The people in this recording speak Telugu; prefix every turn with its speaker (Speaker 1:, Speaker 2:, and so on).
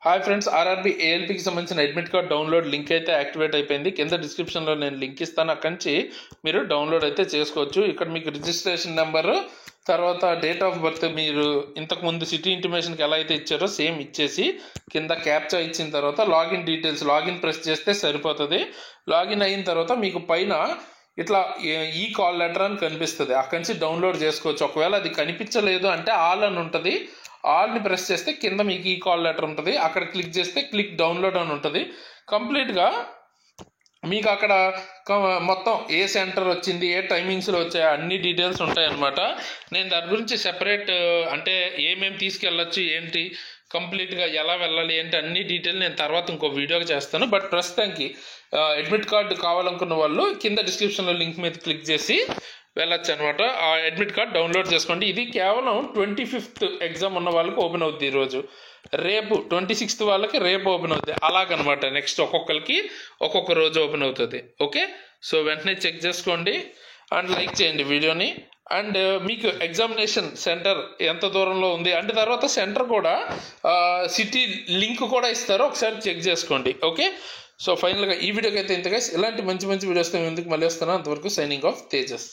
Speaker 1: హాయ్ ఫ్రెండ్స్, ఆర్ఆర్బీ ఏఎల్పీకి సంబంధించిన అడ్మిట్ కార్డ్ డౌన్లోడ్ లింక్ అయితే యాక్టివేట్ అయిపోయింది. కింద డిస్క్రిప్షన్లో నేను లింక్ ఇస్తాను, అక్కడి నుంచి మీరు డౌన్లోడ్ అయితే చేసుకోవచ్చు. ఇక్కడ మీకు రిజిస్ట్రేషన్ నెంబరు, తర్వాత డేట్ ఆఫ్ బర్త్ మీరు ఇంతకుముందు సిటీ ఇంటిమేషన్కి ఎలా అయితే ఇచ్చారో సేమ్ ఇచ్చేసి కింద క్యాప్చా ఇచ్చిన తర్వాత లాగిన్ డీటెయిల్స్ లాగిన్ ప్రెస్ చేస్తే సరిపోతుంది. లాగిన్ అయిన తర్వాత మీకు పైన ఇట్లా ఈ కాల్ లెటర్ అని కనిపిస్తుంది, అక్కడి నుంచి డౌన్లోడ్ చేసుకోవచ్చు. ఒకవేళ అది కనిపించలేదు అంటే ఆల్ అని ఉంటుంది, ఆల్ని ప్రెస్ చేస్తే కింద మీకు ఈ కాల్ లెటర్ ఉంటుంది, అక్కడ క్లిక్ చేస్తే క్లిక్ డౌన్లోడ్ అని ఉంటుంది. కంప్లీట్గా మీకు అక్కడ మొత్తం ఏ సెంటర్ వచ్చింది, ఏ టైమింగ్స్లో వచ్చాయి, అన్ని డీటెయిల్స్ ఉంటాయన్నమాట. నేను దాని గురించి సెపరేట్ అంటే ఏమేమి తీసుకెళ్ళచ్చు ఏంటి, కంప్లీట్గా ఎలా వెళ్ళాలి ఏంటి అన్ని డీటెయిల్ నేను తర్వాత ఇంకో వీడియోకి చేస్తాను. బట్ ప్రస్తుతానికి అడ్మిట్ కార్డు కావాలనుకున్న వాళ్ళు కింద డిస్క్రిప్షన్లో లింక్ మీద క్లిక్ చేసి వెళ్ళొచ్చు అనమాట. ఆ అడ్మిట్ కార్డ్ డౌన్లోడ్ చేసుకోండి. ఇది కేవలం 25th ఎగ్జామ్ ఉన్న వాళ్ళకి ఓపెన్ అవుద్ది ఈరోజు, రేపు 26th వాళ్ళకి రేపు ఓపెన్ అవుతుంది, అలాగనమాట. నెక్స్ట్ ఒక్కొక్కరికి ఒక్కొక్క రోజు ఓపెన్ అవుతుంది. ఓకే, సో వెంటనే చెక్ చేసుకోండి అండ్ లైక్ చేయండి వీడియోని. అండ్ మీకు ఎగ్జామినేషన్ సెంటర్ ఎంత దూరంలో ఉంది అంటే తర్వాత సెంటర్ కూడా సిటీ లింక్ కూడా ఇస్తారు, ఒకసారి చెక్ చేసుకోండి. ఓకే, సో ఫైనల్గా ఈ వీడియోకి అయితే ఇంత గైస్. ఇలాంటి మంచి మంచి వీడియోస్ ఎందుకు మళ్ళీ వస్తాను. అంతవరకు సైనింగ్ ఆఫ్ తేజస్.